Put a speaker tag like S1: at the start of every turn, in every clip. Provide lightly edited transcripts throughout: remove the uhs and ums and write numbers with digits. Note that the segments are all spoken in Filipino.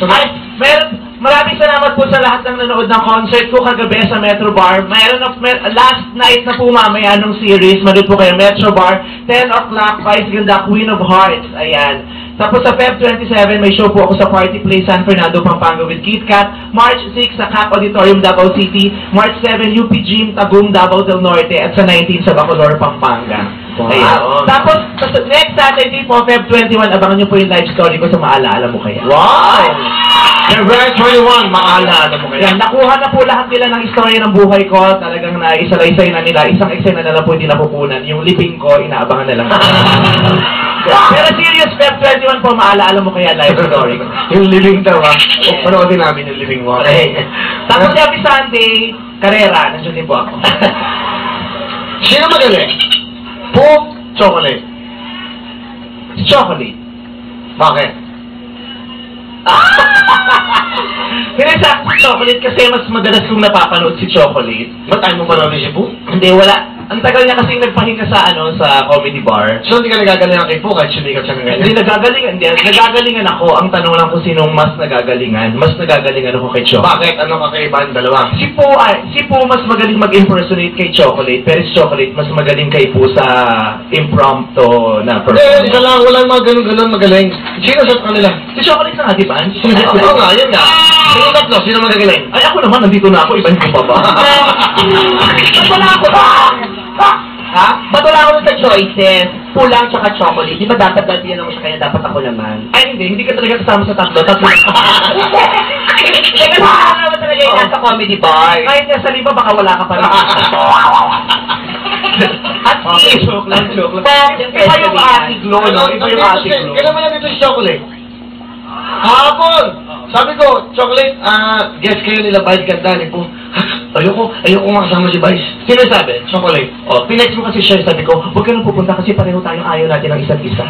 S1: Ay, maraming salamat po sa lahat ng nanood ng concert ko kagabi sa Metro Bar. Last night na po mamaya nung series, manood po kayo Metro Bar, 10 o'clock, Vice Ganda, Queen of Hearts. Ayan. Tapos sa Feb 27, may show po ako sa Party Place San Fernando, Pampanga with Kit Kat. March 6 sa CAP Auditorium, Davao City. March 7, UP Gym, Tagum, Davao del Norte. At sa 19 sa Bacolor, Pampanga. Wow. Ayan. Tapos, next Saturday po, Feb 21, abangan nyo po yung live story ko sa Maalaala Mo Kaya.
S2: Wow! February 21, Maalaala Mo Kaya.
S1: Yan, nakuha na po lahat nila ng istorya ng buhay ko. Talagang naisalaysay na nila. Isang eksena na lang po hindi napupunan. Yung liping ko, inaabangan na lang. Pero serious, Feb 21 po, Maalaala Mo Kaya live story ko.
S2: Yung living daw, ha? Panoodin namin yung living mo.
S1: Tapos every Sunday, Karera, nandiyan din po ako.
S2: Sino magaling? Poop, chocolate.
S1: Chocolate.
S2: Bakit?
S1: Kaya sa chocolate kasi mas madalas kong napapanood si Chocolate.
S2: Ba't tayo mo panood si Poop?
S1: Hindi, wala. Ang tagal niya kasing nagpahinga sa comedy bar.
S2: So, hindi ka nagagalingan kay Poop kahit sumikat siya ng ganyan?
S1: Hindi, nagagalingan ako. Ang tanong lang kung sinong mas nagagalingan. Mas nagagalingan ako kay Chocolate.
S2: Bakit? Ano kakaibahan dalawa?
S1: Si Po mas magaling mag-impersonate kay Chocolate, pero si Chocolate mas magaling kay Po sa impromptu na performance.
S2: Isa lang, walang mga ganun-ganun magaling. Sino sa kanila?
S1: Si Chocolate na nga, di ba?
S2: Oo nga, yun nga. Sino tatlo? Sino magagaling?
S1: Ay, ako naman, nandito na ako. Iban ko pa ba? Ba't wala ako ba? Ha? Ba't wala ako sa choices? Pulang tsaka chocolate. Di ba dapat gantiyan ako siya, kaya dapat ako naman? Ay, hindi ka talaga kasama sa tatlo. Teka, kasama naman talaga yung nasa comedy bar. Kahit nga sa liba, baka wala ka pa rin. At joke lang. Iba yung ati glow, no? Iba yung ati glow.
S2: Kailan mo na dito si Chocolate? Hapon! Sabi ko, Chocolate, guess kayo nila Vice Ganda ni Po. Ayoko makasama si Vice. Sino sabi? Chocolate.
S1: Oh, pinext mo kasi siya, sabi ko, huwag ka nang pupunta kasi pareho tayong ayaw natin ng isa't isa.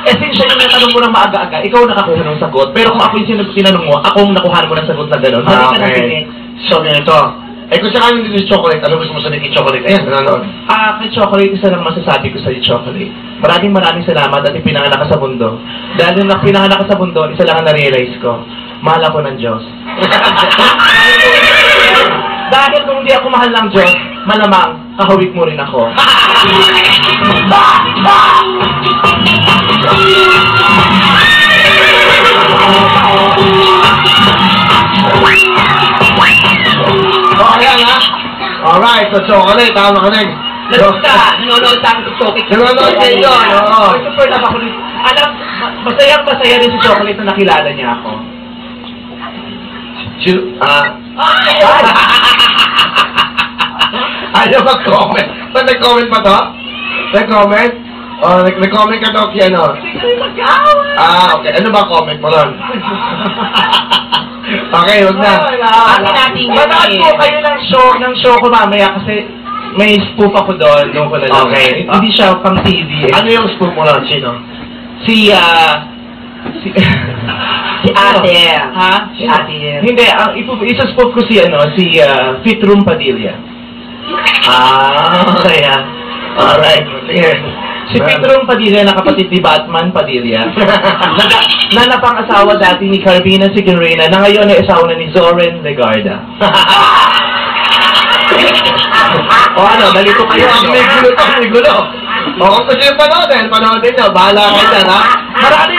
S1: Eh, since siya yung natanong mo ng maaga-aga, ikaw nakakuha ng sagot. Pero kung ako yung tinanong mo, akong nakuha mo ng sagot na gano'n.
S2: Okay. So, ganito. Eh, kung saan dito si Chocolate, ano gusto mo sabihin kay Chocolate? Ayan, nanonood.
S1: Kay Chocolate, isa lang masasabi ko sa'yo, Chocolate. Maraming salamat at ipinanganak ka sa mundo. Dahil nung pinanganak ka sa mundo, isa lang ang na-realize ko. Mahal ako ng Diyos. Dahil kung hindi ako mahal ng Diyos, malamang kahawig mo rin ako.
S2: Ayan ha? Alright, so Chocolate, tama ka rin.
S1: Nanonood sa akin TikTok.
S2: Nanonood kayo yun, oo.
S1: Super love ako rin. Alam, masaya rin si Chocolate na nakilala niya ako.
S2: Ayaw mag-comment. Ba't nag-comment pa to? Nag-comment? O, nag-comment ka daw kaya ano? Okay. Ano ba comment mo ron? Okay, huwag na.
S1: Manood po kayo ng show ko mamaya kasi may spoof ako doon. Doon ko na lang.
S2: Okay.
S1: Hindi siya pang TV.
S2: Ano yung spoof mo ron? Sino?
S1: Si Ate. Ha?
S3: Si Ate.
S1: Hindi, isa-spoof ko si Fit Room Padilla.
S2: Kaya. Alright. Sige.
S1: Si Fit Room Padilla na kapatid ni Batman Padilla. na napang-asawa dati ni Carmina Signorina na ngayon ay asawa na ni Zoren Legarda.
S2: O ano, nalito kayo. May gulo. O kung gusto yung panoodin nyo. Bahala kayo dyan, ha?
S1: Marami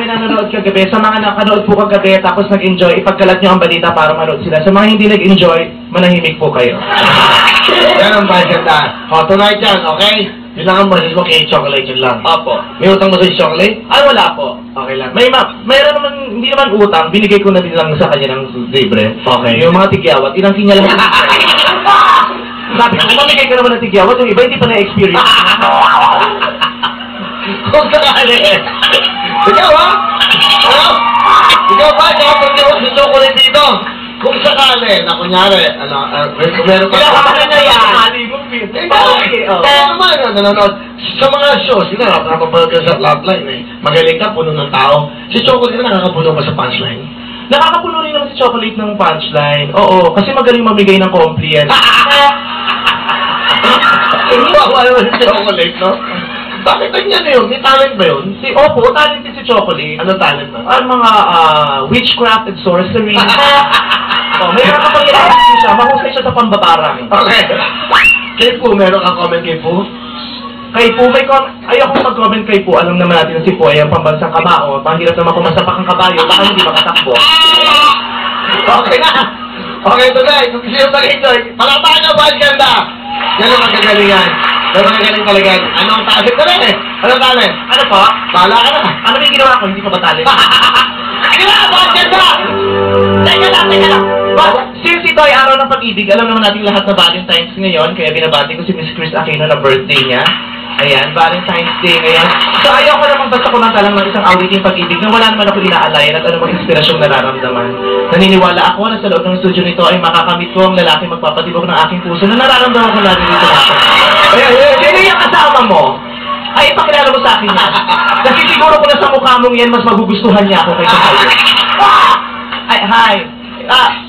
S1: nanonood kagabi. Sa mga nakanood po kagabi tapos nag-enjoy, ipagkalat nyo ang balita para manood sila. Sa mga hindi nag-enjoy, manahimik po kayo.
S2: Yan ang Vice Ganda. O, tonight yan, okay? Yun lang ang masis mo kay Chocolate, yun lang.
S1: Opo.
S2: May utang mo sa Chocolate?
S1: Ay, wala po.
S2: Okay lang.
S1: Mayroon naman, hindi naman utang. Binigay ko na din lang sa kanya ng libre.
S2: Okay.
S1: Yung mga tigyawat, inangkin niya lang. Sabi ko, mamigay ka naman ng tigyawat, yung iba hindi pa na-experience.
S2: Kung sakali eh. Ikaw ha? Ano? Ikaw ba? Kapag niyo si Chocolate dito. Kung sakali, na kunyari, meron ka...
S1: Kaya na yan.
S2: Kaya naman, nanonood. Sa mga shows, hindi na, napapanood ka sa Love Line eh. Magaling ka, puno ng tao. Si Chocolate na nakakapuno ba sa punchline?
S1: Nakakapuno rin naman si Chocolate ng punchline. Oo, kasi magaling mamigay ng compliance.
S2: Bawa naman si Chocolate, no? Bakit ganyan na yun? May talent ba yun?
S1: Opo, talented si Chocolate.
S2: Anong talent na?
S1: Ang mga witchcraft and sorcery. May kapangyarihan din siya. Mahusay siya sa pambabarang.
S2: Okay. Kay Po, meron kang comment kay Po?
S1: Kay Po, ayoko mag-comment kay Po. Alam naman natin na si Po ay ang pambansang kamao. Mahirap naman kung masapak ang kabayo, baka hindi makatakbo.
S2: Okay na. Okay, tonight, kung gusto yung mag-enjoy, palakpakan na ba, ganda? Yan ang magkagalingan. Yan ang magkagaling talaga. Anong talent ka rin eh? Anong talent?
S1: Ano po?
S2: Bahala ka na.
S1: Ano ba yung ginawa ko? Hindi ko ba talent?
S2: Gila, ba, ganda?
S1: Teka lang. Since ito ay araw ng pag-ibig, alam naman natin lahat na Valentine's ngayon, kaya binabati ko si Miss Chris Aquino na birthday niya. Ayan, Valentine's Day ngayon. So ayaw ko namang basta kumanta lang ng isang awiting pag-ibig na wala naman ako inaalayan at anumang inspirasyong nararamdaman. Naniniwala ako na sa loob ng studio nito ay makakamit ko ang lalaki magpapatibok ng aking puso na nararamdaman ko lagi dito natin. Sino yung kasama mo? Ay, ipakilala mo sa akin yan. Kasi siguro ko na sa mukha mong yan, mas magugustuhan niya ako kaysa sa'yo. Ay, hi.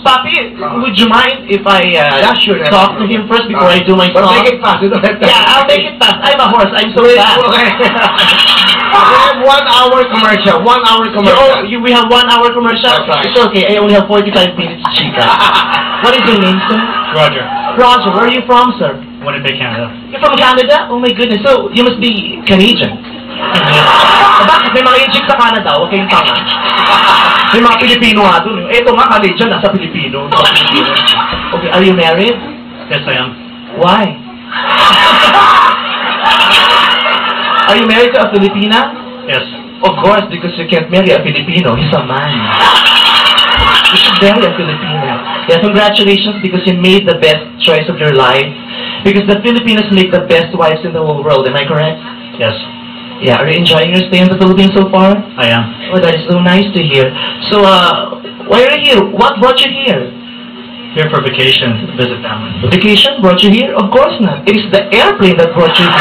S1: Papi, would you mind if I
S2: sure,
S1: talk to him first before I do my song?
S2: Make it fast.
S1: Yeah, I'll make it fast. I'm a horse. I'm so fast.
S2: Okay. We have 1 hour commercial. 1 hour commercial.
S1: We have 1 hour commercial?
S2: That's right.
S1: It's okay. I only have 45 minutes, chica. What is your name, sir?
S3: Roger.
S1: Roger. Where are you from, sir?
S3: Winnipeg, Canada.
S1: You're from Canada? Oh my goodness. So, you must be Canadian. Bakit? May mga Egypt sa Canada. Huwag kayong tanga. May mga Pilipino nga dun. Eto nga, Canadian, nasa Pilipino. Okay, are you married?
S3: Yes, I am.
S1: Why? Are you married to a Filipina?
S3: Yes.
S1: Of course, because you can't marry a Filipino. He's a man. You should marry a Filipina. Yeah, congratulations because you made the best choice of your life. Because the Filipinos make the best wives in the whole world. Am I correct?
S3: Yes.
S1: Yeah, are you enjoying your stay in the Philippines so far?
S3: I am.
S1: Oh, that is so nice to hear. So, why are you here? What brought you here?
S3: Here for vacation, visit family.
S1: Vacation brought you here? Of course not. It is the airplane that brought you here.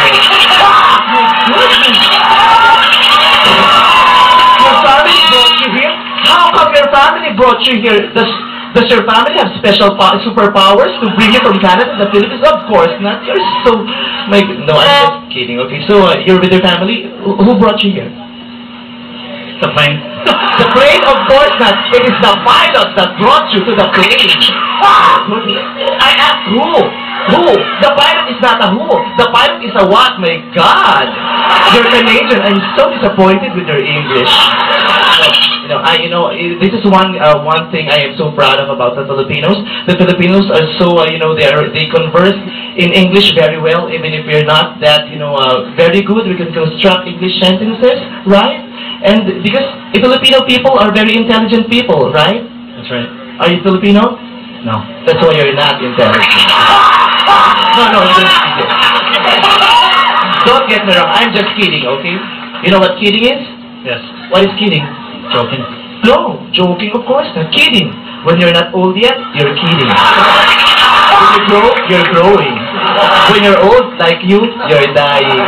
S1: Your family brought you here? How come your family brought you here? Does your family have special superpowers to bring you from Canada to the Philippines? Of course not. You're so... No, I'm just kidding. Okay, so you're with your family. Who brought you here?
S3: The plane.
S1: The plane? Of course not. It is the pilot that brought you to the plane. I asked who? Who? The pilot is not a who. The pilot is a what? My God. You're Canadian. I'm so disappointed with your English. This is one thing I am so proud of about the Filipinos. The Filipinos are so, they converse in English very well, even if we're not that, very good. We can construct English sentences, right? And because Filipino people are very intelligent people, right?
S3: That's right.
S1: Are you Filipino?
S3: No.
S1: That's why you're not intelligent. No, don't get me wrong. I'm just kidding, okay? You know what kidding is?
S3: Yes.
S1: What is kidding?
S3: Joking.
S1: No, joking, of course not. Kidding. When you're not old yet, you're kidding. When you grow, you're growing. When you're old, like you, you're dying.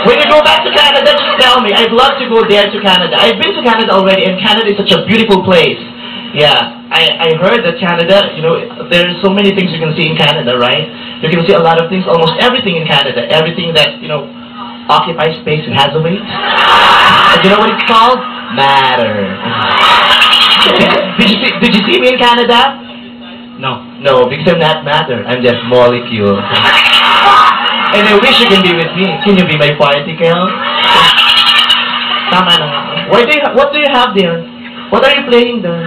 S1: When you go back to Canada, just tell me. I'd love to go there to Canada. I've been to Canada already, and Canada is such a beautiful place. Yeah, I heard that Canada, there's so many things you can see in Canada, right? You can see a lot of things, almost everything in Canada. Everything that, occupies space and has a weight. And you know what it's called? Matter. Did you see me in Canada?
S3: No.
S1: No, because I'm not matter. I'm just molecule. And I wish you can be with me. Can you be my party girl? Tama na nga. What do you have there? What are you playing there?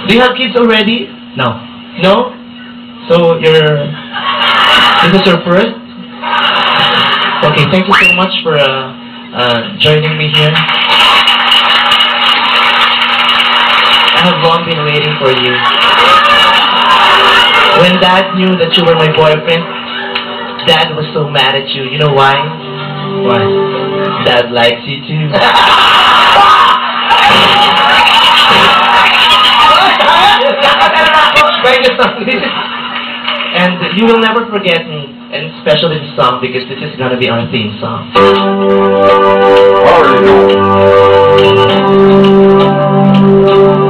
S1: Do you have kids already?
S3: No.
S1: No? So this is your first? Okay, thank you so much for joining me here. I have long been waiting for you. When Dad knew that you were my boyfriend, Dad was so mad at you. You know why?
S3: Why?
S1: Dad likes you too. And you will never forget me, and especially this song, because this is gonna be our theme song.
S4: Already know.